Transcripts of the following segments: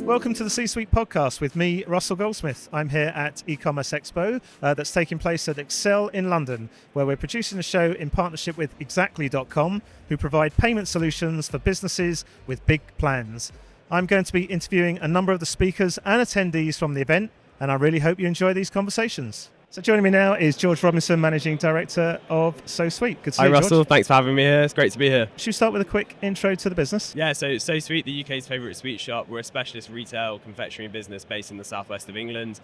Welcome to the SoSweet podcast with me, Russell Goldsmith. I'm here at Ecommerce Expo that's taking place at Excel in London, where we're producing a show in partnership with Exactly.com, who provide payment solutions for businesses with big plans. I'm going to be interviewing a number of the speakers and attendees from the event, and I really hope you enjoy these conversations. So joining me now is George Robinson, Managing Director of SoSweet. Good to see you, Hi Russell, George. Thanks for having me here. It's great to be here. Should we start with a quick intro to the business? Yeah, so SoSweet, the UK's favourite sweet shop. We're a specialist retail confectionery business based in the southwest of England.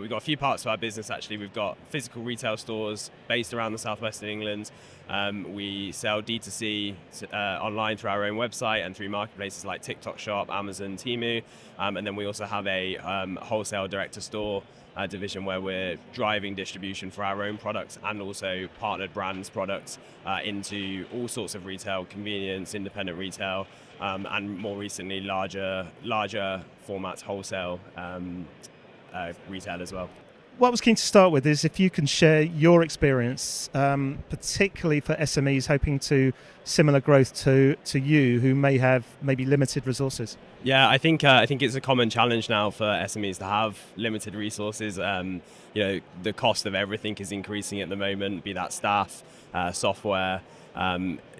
We've got a few parts to our business actually. We've got physical retail stores based around the southwest of England. We sell D2C online through our own website and through marketplaces like TikTok Shop, Amazon, Temu. And then we also have a wholesale direct-to-store division where we're driving distribution for our own products and also partnered brands products into all sorts of retail, convenience, independent retail, and more recently larger formats wholesale retail as well. What I was keen to start with is if you can share your experience, particularly for SMEs hoping to similar growth to you, who may have maybe limited resources. Yeah, I think it's a common challenge now for SMEs to have limited resources. The cost of everything is increasing at the moment, be that staff, software,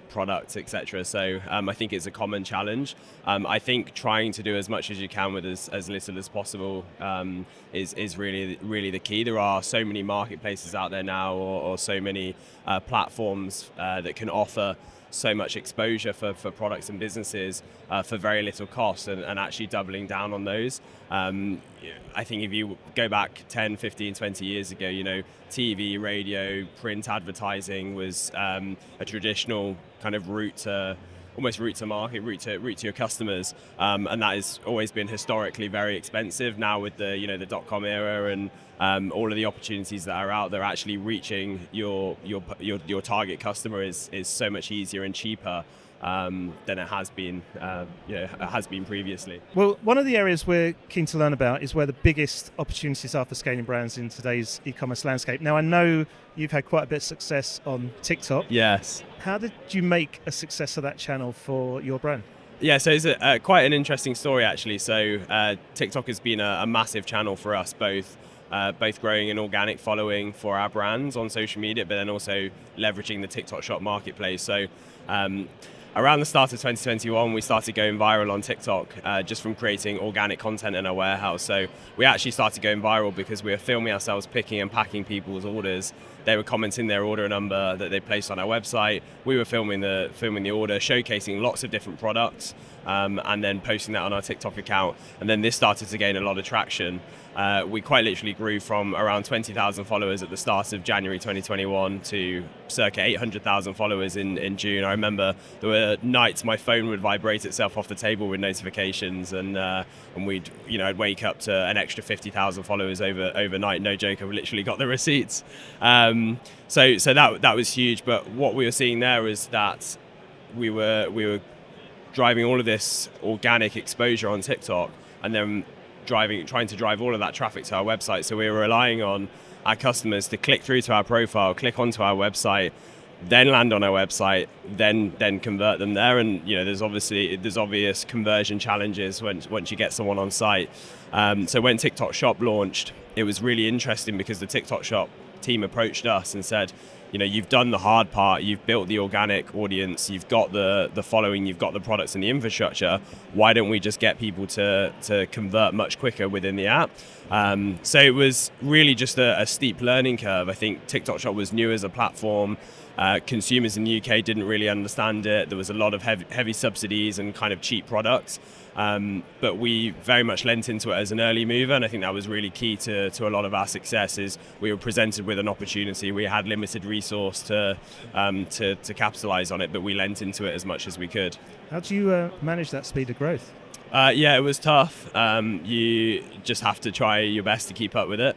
products, etc. So I think it's a common challenge. I think trying to do as much as you can with as little as possible is really the key. There are so many marketplaces out there now, or so many platforms that can offer so much exposure for products and businesses for very little cost, and actually doubling down on those. I think if you go back 10, 15, 20 years ago, TV, radio, print advertising was a traditional kind of route to market, route to your customers, and that has always been historically very expensive. Now with the .com era and all of the opportunities that are out there, actually reaching your target customer is so much easier and cheaper than it has been previously. Well, one of the areas we're keen to learn about is where the biggest opportunities are for scaling brands in today's e-commerce landscape. Now, I know you've had quite a bit of success on TikTok. Yes. How did you make a success of that channel for your brand? Yeah, so it's quite an interesting story actually. So TikTok has been a massive channel for us, both growing an organic following for our brands on social media, but then also leveraging the TikTok Shop marketplace. So around the start of 2021, we started going viral on TikTok just from creating organic content in our warehouse. So we actually started going viral because we were filming ourselves picking and packing people's orders. They were commenting their order number that they placed on our website. We were filming the order, showcasing lots of different products, and then posting that on our TikTok account. And then this started to gain a lot of traction. We quite literally grew from around 20,000 followers at the start of January 2021 to circa 800,000 followers in June. I remember there were nights my phone would vibrate itself off the table with notifications, and I'd wake up to an extra 50,000 followers overnight. No joke, I've literally got the receipts. So that was huge. But what we were seeing there was that we were driving all of this organic exposure on TikTok, and then trying to drive all of that traffic to our website. So we were relying on our customers to click through to our profile, click onto our website, then land on our website, then convert them there. And there's obvious conversion challenges once you get someone on site. So when TikTok Shop launched, it was really interesting because the TikTok Shop team approached us and said, you've done the hard part, you've built the organic audience, you've got the following, you've got the products and the infrastructure. Why don't we just get people to convert much quicker within the app? So it was really just a steep learning curve. I think TikTok Shop was new as a platform. Consumers in the UK didn't really understand it. There was a lot of heavy subsidies and kind of cheap products. But we very much lent into it as an early mover, and I think that was really key to a lot of our success. Is we were presented with an opportunity, we had limited resource to capitalize on it, but we lent into it as much as we could. How do you manage that speed of growth? Yeah, it was tough. You just have to try your best to keep up with it.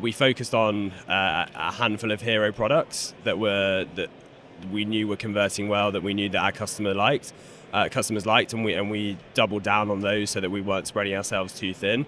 We focused on a handful of hero products that we knew were converting well, that we knew that our customers liked, and we doubled down on those so that we weren't spreading ourselves too thin.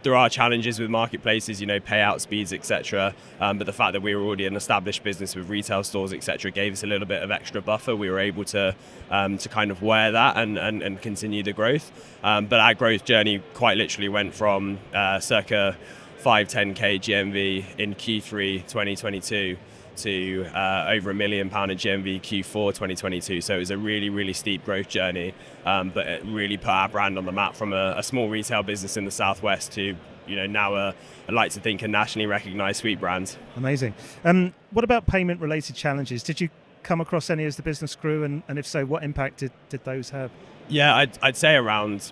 there are challenges with marketplaces, payout speeds, etc. But the fact that we were already an established business with retail stores, etc., gave us a little bit of extra buffer. We were able to kind of wear that and continue the growth. But our growth journey quite literally went from circa 5-10k GMV in Q3 2022 to over £1 million in GMV Q4 2022. So it was a really, really steep growth journey, but it really put our brand on the map from a small retail business in the Southwest to now I like to think a nationally recognised sweet brand. Amazing. What about payment related challenges? Did you come across any as the business grew, and if so, what impact did those have? Yeah, I'd say around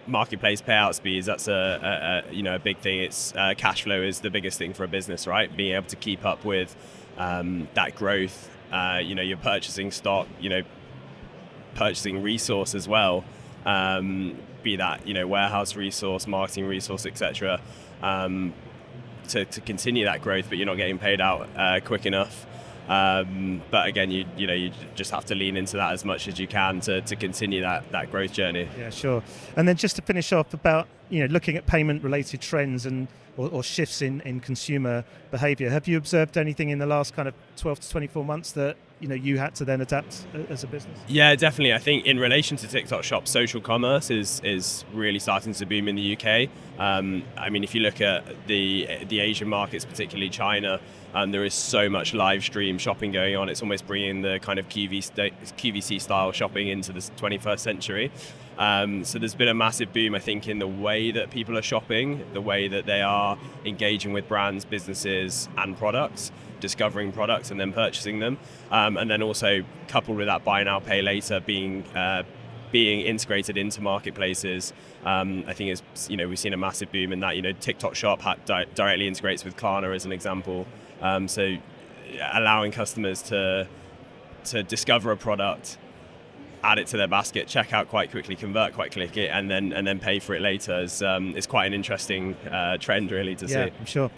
marketplace payout speeds, that's a big thing. It's cash flow is the biggest thing for a business, right? Being able to keep up with that growth, you're purchasing stock, purchasing resource as well, be that warehouse resource, marketing resource, etc. To continue that growth, but you're not getting paid out quick enough. But again, you just have to lean into that as much as you can to continue that growth journey. Yeah, sure. And then just to finish off about looking at payment related trends and or shifts in consumer behaviour, have you observed anything in the last kind of 12 to 24 months that you had to then adapt as a business? Yeah, definitely. I think in relation to TikTok Shop, social commerce is really starting to boom in the UK. If you look at the Asian markets, particularly China, there is so much live stream shopping going on. It's almost bringing the kind of QVC style shopping into the 21st century. So there's been a massive boom, I think, in the way that people are shopping, the way that they are engaging with brands, businesses and products, discovering products and then purchasing them. And then also coupled with that buy now, pay later being integrated into marketplaces. I think we've seen a massive boom in that. TikTok Shop directly integrates with Klarna as an example. So allowing customers to discover a product, add it to their basket, check out quite quickly, convert quite quickly, and then pay for it later is quite an interesting trend really to see. Yeah, I'm sure.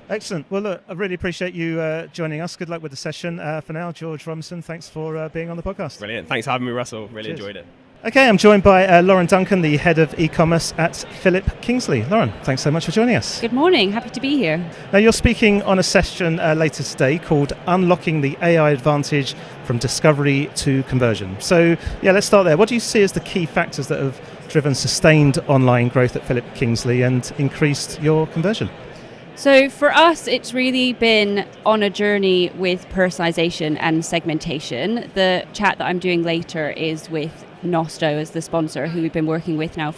Excellent. Well, look, I really appreciate you joining us. Good luck with the session. For now, George Robinson, thanks for being on the podcast. Brilliant. Thanks for having me, Russell. Really Cheers. Enjoyed it. Okay, I'm joined by Lauren Duncan, the head of e-commerce at Philip Kingsley. Lauren, thanks so much for joining us. Good morning. Happy to be here. Now, you're speaking on a session later today called Unlocking the AI Advantage from Discovery to Conversion. So, let's start there. What do you see as the key factors that have driven sustained online growth at Philip Kingsley and increased your conversion? So for us, it's really been on a journey with personalization and segmentation. The chat that I'm doing later is with Nosto as the sponsor, who we've been working with now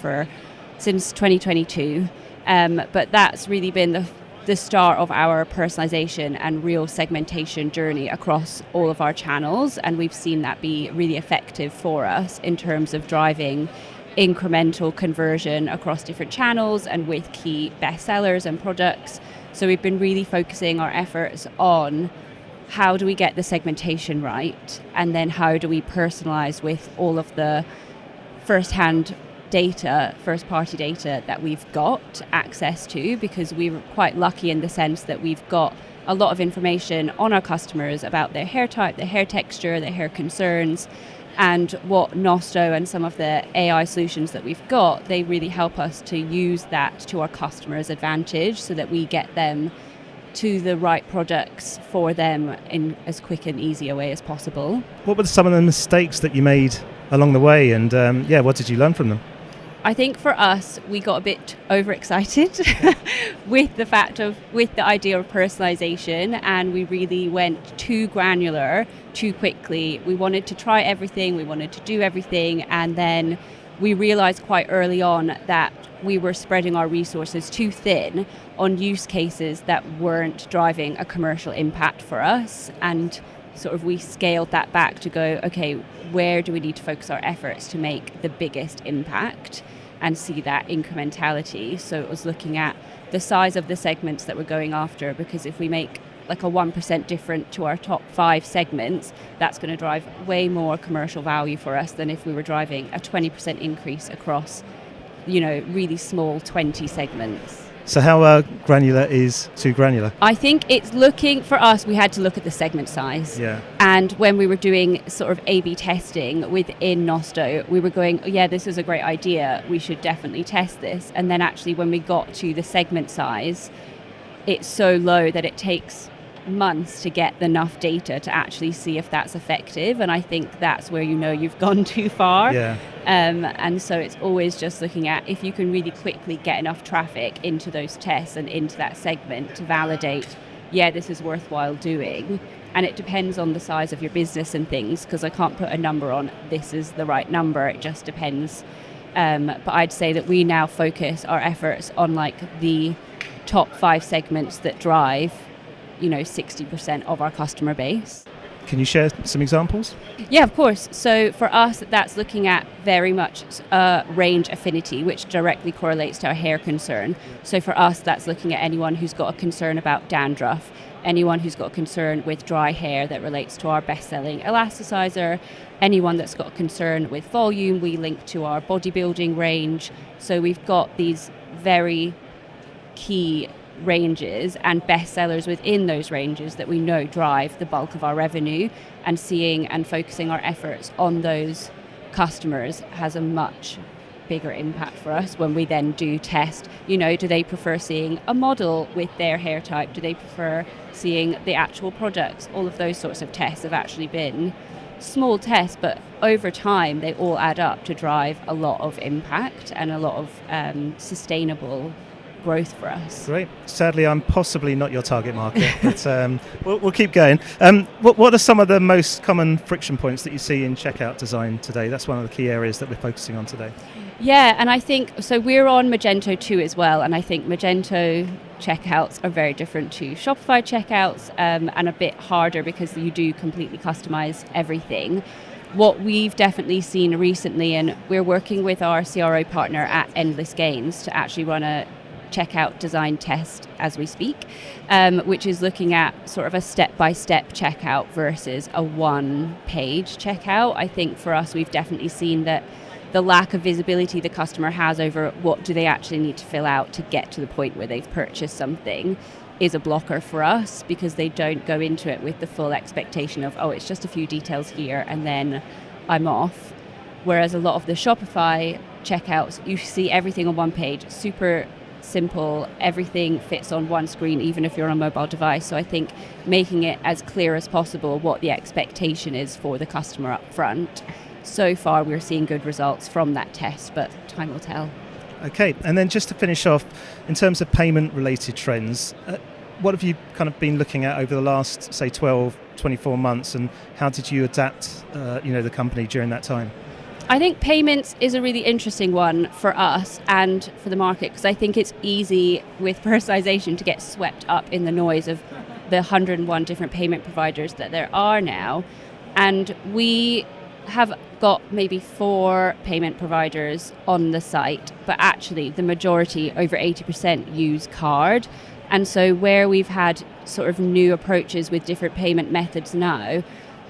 since 2022. But that's really been the start of our personalization and real segmentation journey across all of our channels. And we've seen that be really effective for us in terms of driving incremental conversion across different channels and with key bestsellers and products. So we've been really focusing our efforts on how do we get the segmentation right, and then how do we personalize with all of the first-party data that we've got access to, because we were quite lucky in the sense that we've got a lot of information on our customers about their hair type, their hair texture, their hair concerns. And what Nosto and some of the AI solutions that we've got, they really help us to use that to our customers' advantage so that we get them to the right products for them in as quick and easy a way as possible. What were some of the mistakes that you made along the way, and what did you learn from them? I think for us, we got a bit overexcited with the idea of personalization, and we really went too granular too quickly. We wanted to try everything, we wanted to do everything, and then we realized quite early on that we were spreading our resources too thin on use cases that weren't driving a commercial impact for us. And sort of we scaled that back to go, okay, where do we need to focus our efforts to make the biggest impact and see that incrementality? So it was looking at the size of the segments that we're going after, because if we make like a 1% different to our top 5 segments, that's going to drive way more commercial value for us than if we were driving a 20% increase across, really small 20 segments. So how granular is too granular? I think it's looking, for us, we had to look at the segment size. Yeah. And when we were doing sort of A/B testing within Nosto, we were going, oh, yeah, this is a great idea. We should definitely test this. And then actually when we got to the segment size, it's so low that it takes months to get enough data to actually see if that's effective, and I think that's where you've gone too far. Yeah. And so it's always just looking at if you can really quickly get enough traffic into those tests and into that segment to validate, yeah, this is worthwhile doing. And it depends on the size of your business and things, because I can't put a number on this is the right number, it just depends. But I'd say that we now focus our efforts on like the top 5 segments that drive 60% of our customer base. Can you share some examples? Yeah, of course. So for us, that's looking at very much range affinity, which directly correlates to our hair concern. So for us, that's looking at anyone who's got a concern about dandruff, anyone who's got a concern with dry hair that relates to our best-selling elasticizer, anyone that's got a concern with volume, we link to our bodybuilding range. So we've got these very key ranges and bestsellers within those ranges that we know drive the bulk of our revenue, and seeing and focusing our efforts on those customers has a much bigger impact for us when we then do test. Do they prefer seeing a model with their hair type? Do they prefer seeing the actual products? All of those sorts of tests have actually been small tests, but over time they all add up to drive a lot of impact and a lot of sustainable growth for us. Great. Sadly, I'm possibly not your target market, but we'll keep going. What are some of the most common friction points that you see in checkout design today? That's one of the key areas that we're focusing on today. Yeah, and I think, so we're on Magento 2 as well, and I think Magento checkouts are very different to Shopify checkouts, and a bit harder because you do completely customize everything. What we've definitely seen recently, and we're working with our CRO partner at Endless Gains to actually run a checkout design test as we speak, which is looking at sort of a step-by-step checkout versus a one-page checkout. I think for us, we've definitely seen that the lack of visibility the customer has over what do they actually need to fill out to get to the point where they've purchased something is a blocker for us, because they don't go into it with the full expectation of, oh, it's just a few details here and then I'm off. Whereas a lot of the Shopify checkouts, you see everything on one page, super simple, everything fits on one screen, even if you're on a mobile device. So I think making it as clear as possible what the expectation is for the customer up front. So far we're seeing good results from that test, but time will tell. Okay, and then just to finish off, in terms of payment related trends, what have you kind of been looking at over the last, say, 12, 24 months, and how did you adapt the company during that time? I think payments is a really interesting one for us and for the market, because I think it's easy with personalization to get swept up in the noise of the 101 different payment providers that there are now. And we have got maybe 4 payment providers on the site, but actually the majority, over 80%, use card. And so where we've had sort of new approaches with different payment methods now,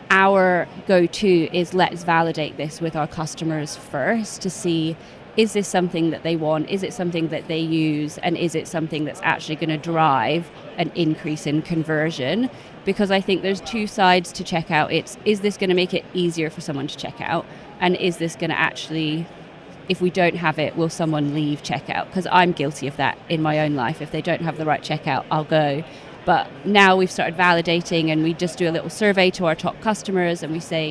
our go-to is let's validate this with our customers first to see, is this something that they want? Is it something that they use? And is it something that's actually going to drive an increase in conversion? Because I think there's 2 sides to checkout. Is this going to make it easier for someone to check out? And is this going to actually, if we don't have it, will someone leave checkout? Because I'm guilty of that in my own life. If they don't have the right checkout, I'll go. But now we've started validating, and we just do a little survey to our top customers and we say,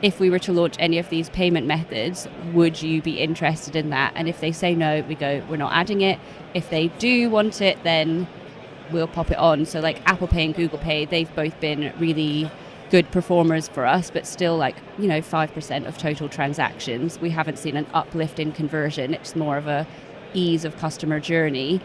if we were to launch any of these payment methods, would you be interested in that? And if they say no, we go, we're not adding it. If they do want it, then we'll pop it on. So like Apple Pay and Google Pay, they've both been really good performers for us, but still 5% of total transactions. We haven't seen an uplift in conversion. It's more of a ease of customer journey.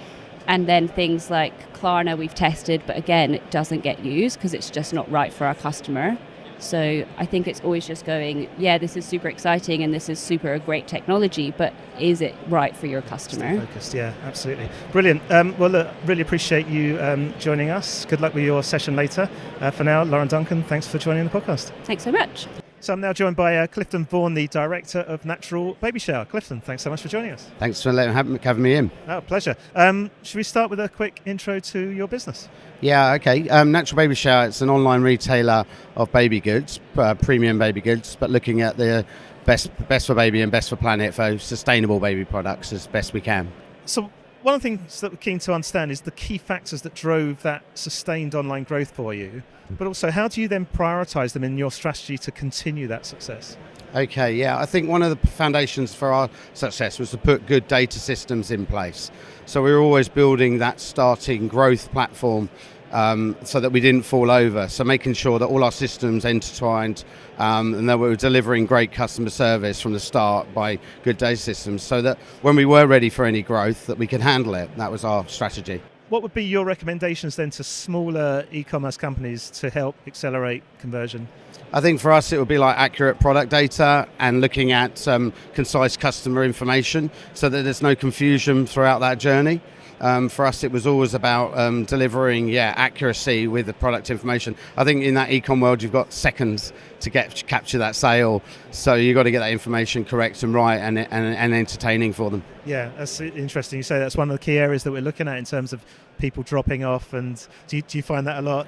And then things like Klarna we've tested, but again, it doesn't get used because it's just not right for our customer. So I think it's always just going, yeah, this is super exciting and this is super great technology, but is it right for your customer? Stay focused, yeah, absolutely. Brilliant. Well, look, really appreciate you joining us. Good luck with your session later. For now, Lauren, Duncan, thanks for joining the podcast. Thanks so much. So I'm now joined by Clifton Vaughan, the Director of Natural Baby Shower. Clifton, thanks so much for joining us. Thanks for having me in. Oh, pleasure. Should we start with a quick intro to your business? Yeah, okay. Natural Baby Shower, it's an online retailer of baby goods, premium baby goods, but looking at the best for baby and best for planet for sustainable baby products as best we can. So one of the things that we're keen to understand is the key factors that drove that sustained online growth for you, but also how do you then prioritise them in your strategy to continue that success? Okay, yeah, I think one of the foundations for our success was to put good data systems in place. So we were always building that starting growth platform so that we didn't fall over. So making sure that all our systems intertwined and that we were delivering great customer service from the start by good data systems so that when we were ready for any growth that we could handle it. That was our strategy. What would be your recommendations then to smaller e-commerce companies to help accelerate conversion? I think for us it would be like accurate product data and looking at concise customer information so that there's no confusion throughout that journey. For us it was always about delivering accuracy with the product information. I think in that e-com world you've got seconds to capture that sale, so you've got to get that information correct and right and entertaining for them. Yeah, that's interesting. You say that's one of the key areas that we're looking at in terms of people dropping off, and do you find that a lot,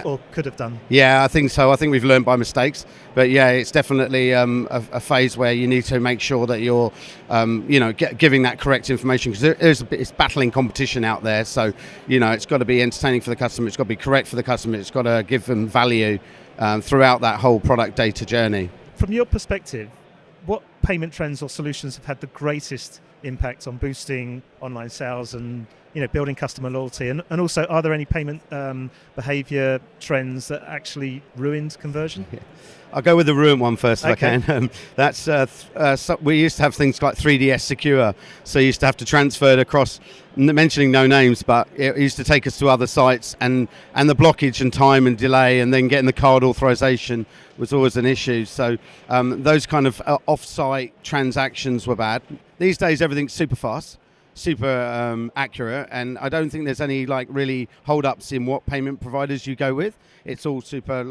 or could have done? Yeah, I think so. I think we've learned by mistakes, but yeah, it's definitely a phase where you need to make sure that you're, giving that correct information because it's battling competition out there. So, it's got to be entertaining for the customer, it's got to be correct for the customer, it's got to give them value throughout that whole product data journey. From your perspective, what payment trends or solutions have had the greatest impact on boosting online sales and building customer loyalty, and also are there any payment behaviour trends that actually ruined conversion? Yeah. I'll go with the ruined one first if Okay. I can. That's we used to have things like 3DS Secure, so you used to have to transfer it across, mentioning no names, but it used to take us to other sites, and the blockage and time and delay and then getting the card authorization was always an issue. So those kind of off-site transactions were bad. These days everything's super fast, super accurate, and I don't think there's any really hold-ups in what payment providers you go with. It's all super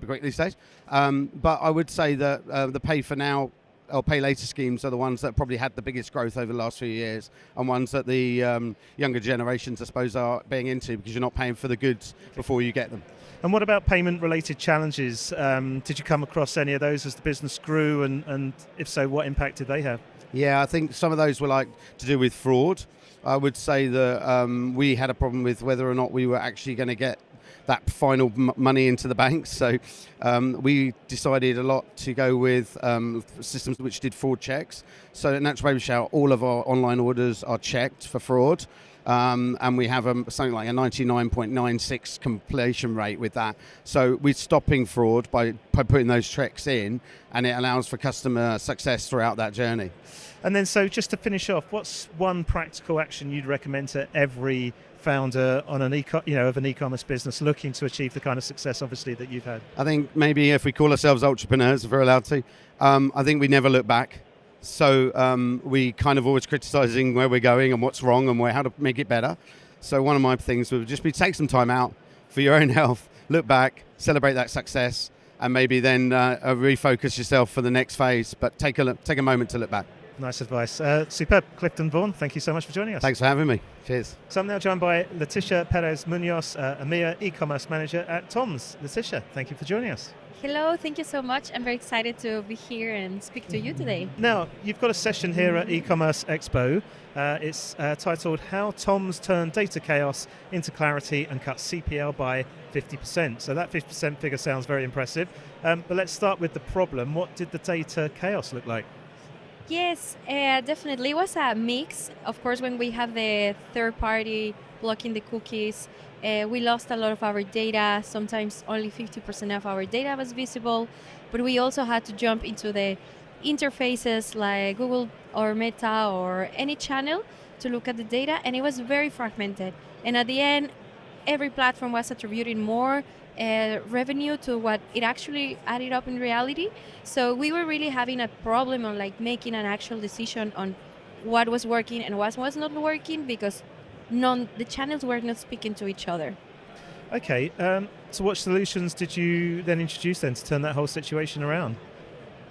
quick these days. But I would say that the pay for now or pay later schemes are the ones that probably had the biggest growth over the last few years, and ones that the younger generations, I suppose, are being into because you're not paying for the goods before you get them. And what about payment-related challenges? Did you come across any of those as the business grew, and if so, what impact did they have? Yeah, I think some of those were to do with fraud. I would say that we had a problem with whether or not we were actually going to get that final money into the banks. So we decided a lot to go with systems which did fraud checks. So at Natural Baby Shower, all of our online orders are checked for fraud. And we have something like a 99.96 completion rate with that. So we're stopping fraud by putting those checks in, and it allows for customer success throughout that journey. And then, so just to finish off, what's one practical action you'd recommend to every founder on an of an e-commerce business looking to achieve the kind of success, obviously, that you've had? I think maybe if we call ourselves entrepreneurs, if we're allowed to, I think we never look back. So we kind of always criticising where we're going and what's wrong and how to make it better. So one of my things would just be take some time out for your own health, look back, celebrate that success, and maybe then refocus yourself for the next phase. But take a moment to look back. Nice advice. Superb. Clifton Vaughan, thank you so much for joining us. Thanks for having me. Cheers. Uh, So I'm now joined by Leticia Perez Munoz, EMEA e-commerce manager at Tom's. Leticia, thank you for joining us. Hello, thank you so much. I'm very excited to be here and speak to you today. Now, you've got a session here at Ecommerce Expo. It's titled How Tom's Turned Data Chaos into Clarity and Cut CPL by 50%. So that 50% figure sounds very impressive. But let's start with the problem. What did the data chaos look like? Yes, definitely. It was a mix. Of course, when we have the third party blocking the cookies, we lost a lot of our data. Sometimes only 50% of our data was visible. But we also had to jump into the interfaces like Google or Meta or any channel to look at the data. And it was very fragmented. And at the end, every platform was attributing more revenue to what it actually added up in reality. So we were really having a problem on making an actual decision on what was working and what was not working because the channels were not speaking to each other. Okay, So what solutions did you then introduce then to turn that whole situation around?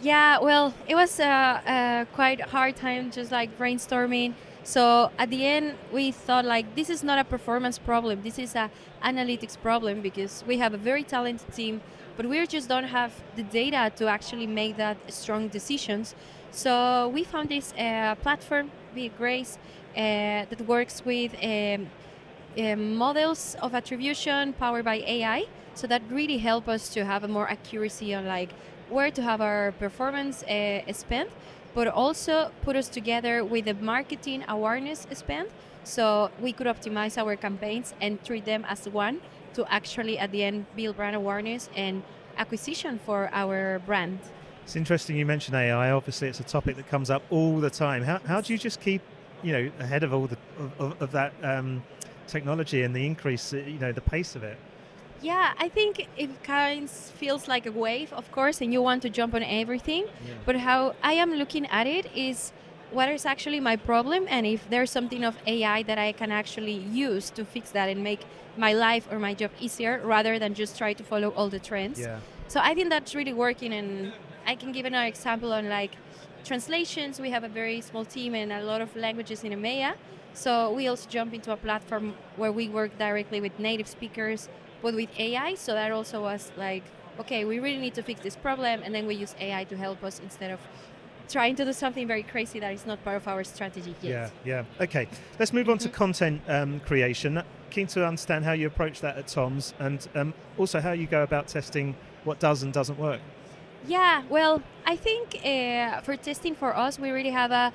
Yeah, well, it was a quite hard time, just like brainstorming. So at the end, we thought like this is not a performance problem. This is a analytics problem because we have a very talented team, but we just don't have the data to actually make that strong decisions. So we found this platform, be it Grace, that works with models of attribution powered by AI. So that really help us to have a more accuracy on like where to have our performance spent, but also put us together with the marketing awareness spend, so we could optimize our campaigns and treat them as one to actually at the end build brand awareness and acquisition for our brand. It's interesting you mentioned AI. Obviously, it's a topic that comes up all the time. How do you just keep, ahead of all of that technology and the increase, the pace of it? Yeah, I think it kind of feels like a wave, of course, and you want to jump on everything. Yeah. But how I am looking at it is what is actually my problem, and if there's something of AI that I can actually use to fix that and make my life or my job easier rather than just try to follow all the trends. Yeah. So I think that's really working, and I can give another example on like translations. We have a very small team and a lot of languages in EMEA. So we also jump into a platform where we work directly with native speakers, but with AI. So that also was like, okay, we really need to fix this problem, and then we use AI to help us instead of trying to do something very crazy that is not part of our strategy yet. Yeah. Okay, let's move on to content creation. Keen to understand how you approach that at Tom's, and also how you go about testing what does and doesn't work. Yeah, well, I think for testing for us, we really have a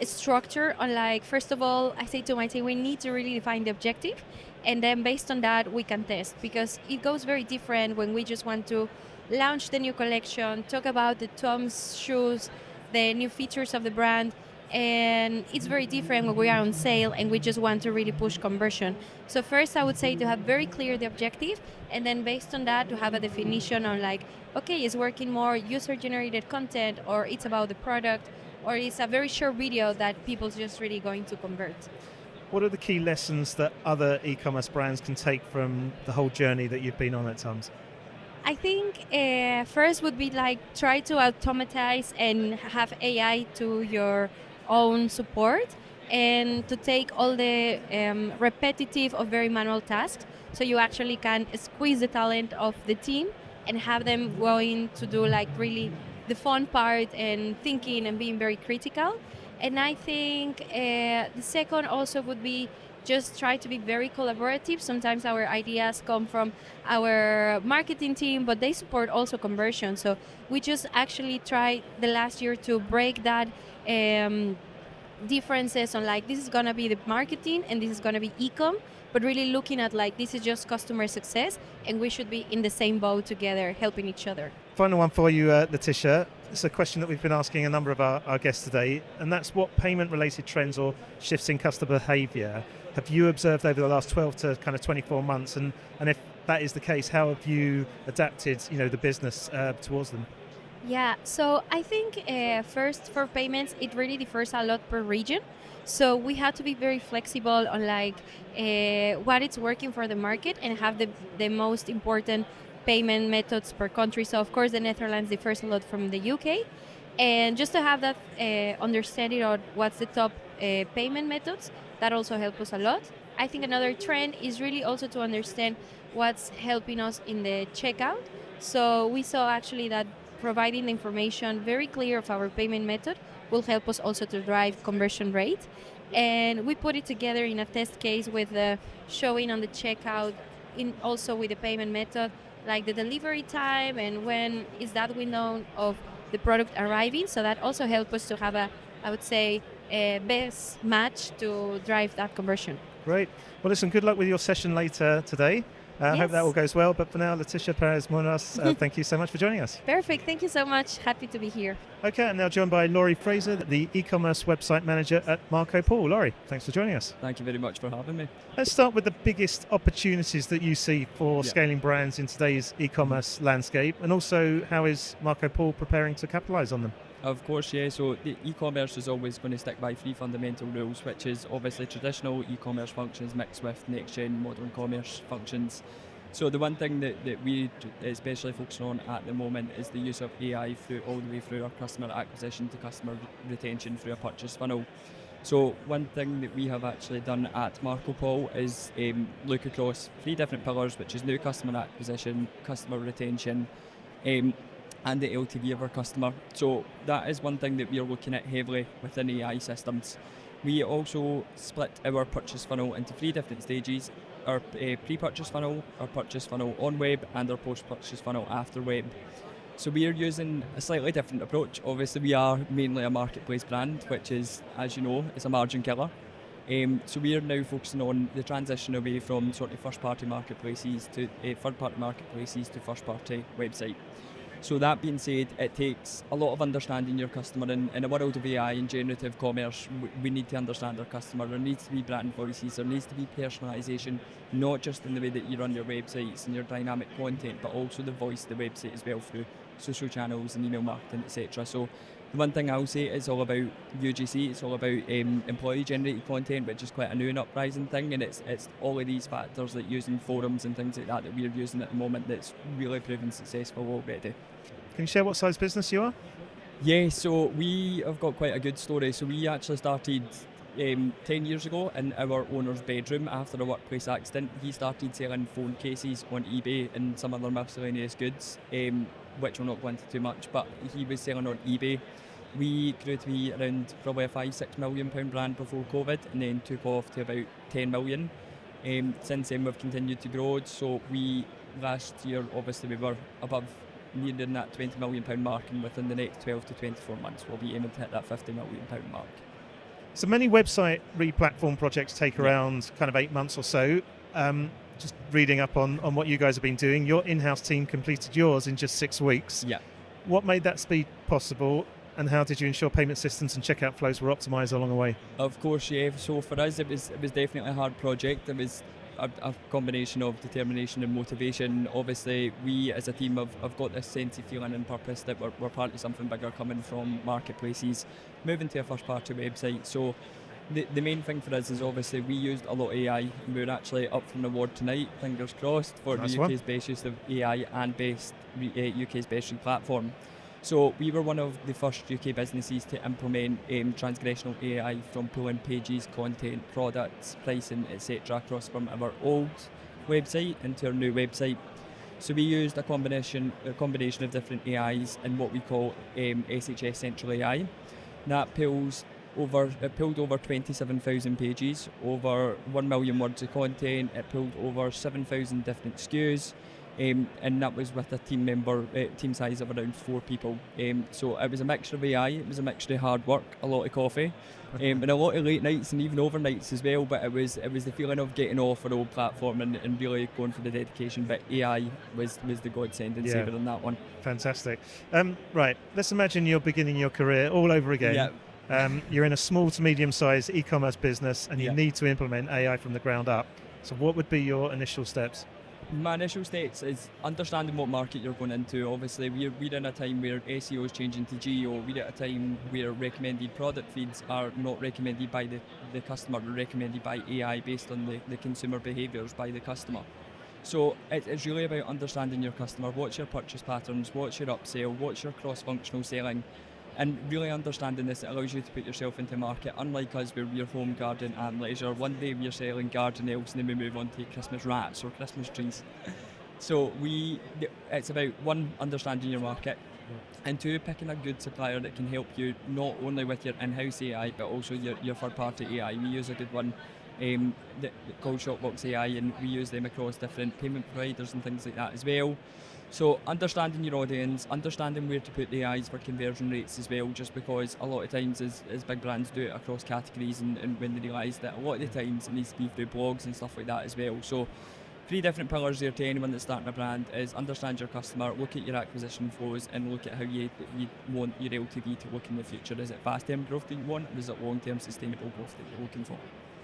structure on like, first of all, I say to my team, we need to really define the objective, and then based on that, we can test, because it goes very different when we just want to launch the new collection, talk about the Tom's shoes, the new features of the brand, and it's very different when we are on sale and we just want to really push conversion. So first I would say to have very clear the objective, and then based on that to have a definition on like, okay, is working more user-generated content, or it's about the product, or it's a very short video that people's just really going to convert. What are the key lessons that other e-commerce brands can take from the whole journey that you've been on at Tom's? I think first would be like try to automatize and have AI to your own support, and to take all the repetitive or very manual tasks, so you actually can squeeze the talent of the team and have them going to do like really the fun part and thinking and being very critical. And I think the second also would be just try to be very collaborative. Sometimes our ideas come from our marketing team, but they support also conversion. So we just actually tried the last year to break that differences on like, this is going to be the marketing and this is going to be e-com, but really looking at like, this is just customer success and we should be in the same boat together, helping each other. Final one for you, Leticia. It's a question that we've been asking a number of our guests today, and that's what payment-related trends or shifts in customer behaviour have you observed over the last 12 to kind of 24 months? And if that is the case, how have you adapted, the business towards them? Yeah, so I think first for payments, it really differs a lot per region. So we had to be very flexible on like what is working for the market and have the most important payment methods per country. So of course the Netherlands differs a lot from the UK, and just to have that understanding of what's the top payment methods, that also helps us a lot. I think another trend is really also to understand what's helping us in the checkout. So we saw actually that providing the information very clear of our payment method will help us also to drive conversion rate. And we put it together in a test case with showing on the checkout, in also with the payment method, like the delivery time and when is that window of the product arriving. So that also helps us to have I would say, best match to drive that conversion. Great. Well, listen, good luck with your session later today. I hope that all goes well. But for now, Leticia, Perez, Munoz, thank you so much for joining us. Perfect. Thank you so much. Happy to be here. Okay, I'm now joined by Laurie Fraser, the e-commerce website manager at Marco Polo. Laurie, thanks for joining us. Thank you very much for having me. Let's start with the biggest opportunities that you see for scaling brands in today's e-commerce landscape, and also how is Marco Polo preparing to capitalize on them? Of course, yeah. So the e-commerce is always going to stick by 3 fundamental rules, which is obviously traditional e-commerce functions mixed with next-gen modern commerce functions. So the one thing that we especially focusing on at the moment is the use of AI through all the way through our customer acquisition to customer retention through a purchase funnel. So one thing that we have actually done at Marco Polo is look across 3 different pillars, which is new customer acquisition, customer retention, and the LTV of our customer. So that is one thing that we are looking at heavily within AI systems. We also split our purchase funnel into 3 different stages: our pre-purchase funnel, our purchase funnel on web, and our post-purchase funnel after web. So we are using a slightly different approach. Obviously, we are mainly a marketplace brand, which is, as you know, is a margin killer. So we are now focusing on the transition away from sort of first-party marketplaces to third-party marketplaces to first-party website. So that being said, it takes a lot of understanding your customer. In a world of AI and generative commerce, we need to understand our customer. There needs to be brand voices, there needs to be personalisation, not just in the way that you run your websites and your dynamic content, but also the voice of the website as well through social channels and email marketing, etc. So the one thing I'll say is all about UGC, it's all about employee generated content, which is quite a new and uprising thing, and it's all of these factors like using forums and things like that we're using at the moment that's really proven successful already. Can you share what size business you are? Yeah, so we have got quite a good story. So we actually started 10 years ago in our owner's bedroom after a workplace accident. He started selling phone cases on eBay and some other miscellaneous goods, which we'll not go into too much, but he was selling on eBay. We grew to be around probably a £5-6 million brand before COVID, and then took off to about 10 million. Since then we've continued to grow, so last year obviously we were above nearing that £20 million mark, and within the next 12 to 24 months we'll be aiming to hit that £50 million mark. So many website re-platform projects take around kind of 8 months or so. Just reading up on what you guys have been doing, your in-house team completed yours in just 6 weeks. Yeah. What made that speed possible, and how did you ensure payment systems and checkout flows were optimised along the way? Of course, yeah. So for us, it was definitely a hard project. It was a combination of determination and motivation. Obviously, we as a team have got this sense of feeling and purpose that we're part of something bigger, coming from marketplaces, moving to a first-party website. So the main thing for us is obviously we used a lot of AI, and we're actually up for an award tonight, fingers crossed, for nice the UK's best use of AI and best UK's best platform. So we were one of the first UK businesses to implement transactional AI from pulling pages, content, products, pricing, etc. across from our old website into our new website. So we used a combination of different AIs in what we call SHS Central AI. That pulled over 27,000 pages, over 1 million words of content. It pulled over 7,000 different SKUs. And that was with a team size of around 4 people. So it was a mixture of AI, it was a mixture of hard work, a lot of coffee, and a lot of late nights and even overnights as well. But it was the feeling of getting off our old platform and really going for the dedication. But AI was the godsend and saver on that one. Fantastic. Right, let's imagine you're beginning your career all over again. Yeah. You're in a small to medium-sized e-commerce business, and you need to implement AI from the ground up. So what would be your initial steps? My initial steps is understanding what market you're going into. Obviously, we're in a time where SEO is changing to GEO. We're at a time where recommended product feeds are not recommended by the customer, they're recommended by AI based on the consumer behaviours by the customer. So it's really about understanding your customer. What's your purchase patterns? What's your upsell? What's your cross-functional selling? And really understanding this, it allows you to put yourself into market. Unlike us, where we're home, garden and leisure. One day we're selling garden elves, and then we move on to Christmas wraps or Christmas trees. So it's about, 1, understanding your market, and 2, picking a good supplier that can help you not only with your in-house AI, but also your third-party AI. We use a good one called Shopbox AI, and we use them across different payment providers and things like that as well. So understanding your audience, understanding where to put the AIs for conversion rates as well, just because a lot of times as big brands do it across categories, and when they realise that a lot of the times it needs to be through blogs and stuff like that as well. So 3 different pillars there to anyone that's starting a brand is understand your customer, look at your acquisition flows, and look at how you want your LTV to look in the future. Is it fast-term growth that you want, or is it long-term sustainable growth that you're looking for?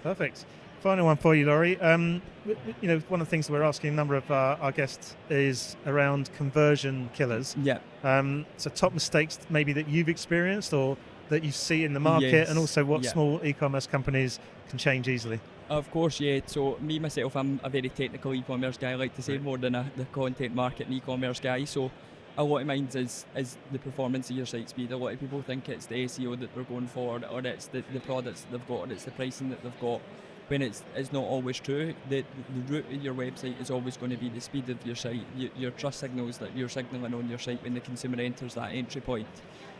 Perfect. Final one for you, Laurie. One of the things that we're asking a number of our guests is around conversion killers. Yeah. So top mistakes maybe that you've experienced or that you see in the market, Yes. and also what Yeah. small e-commerce companies can change easily. Of course, yeah. So me myself, I'm a very technical e-commerce guy. I like to say Right. more than the content marketing e-commerce guy. So a lot of mine is the performance of your site speed. A lot of people think it's the SEO that they're going for, or it's the products that they've got, or it's the pricing that they've got. When it's not always true. The root of your website is always going to be the speed of your site, your trust signals that you're signalling on your site when the consumer enters that entry point.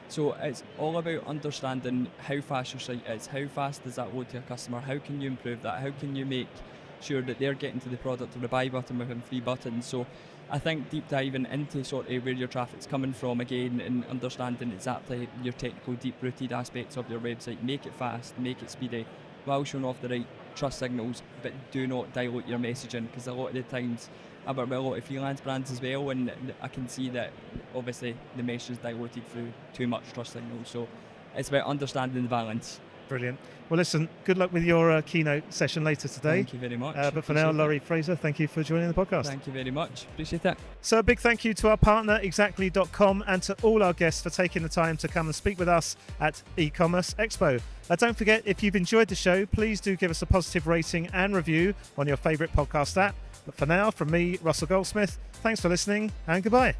So it's all about understanding how fast your site is, how fast does that load to a customer, how can you improve that, how can you make sure that they're getting to the product or the buy button within 3 buttons. So I think deep diving into sort of where your traffic's coming from again, and understanding exactly your technical deep-rooted aspects of your website, make it fast, make it speedy, while showing off the right trust signals, but do not dilute your messaging, because a lot of the times I work with a lot of freelance brands as well, and I can see that obviously the message is diluted through too much trust signals. So it's about understanding the balance. Brilliant. Well, listen, good luck with your keynote session later today. Thank you very much. But for now, Appreciate it. Laurie Fraser, thank you for joining the podcast. Thank you very much. Appreciate it. So a big thank you to our partner, Exactly.com, and to all our guests for taking the time to come and speak with us at Ecommerce Expo. Don't forget, if you've enjoyed the show, please do give us a positive rating and review on your favourite podcast app. But for now, from me, Russell Goldsmith, thanks for listening and goodbye.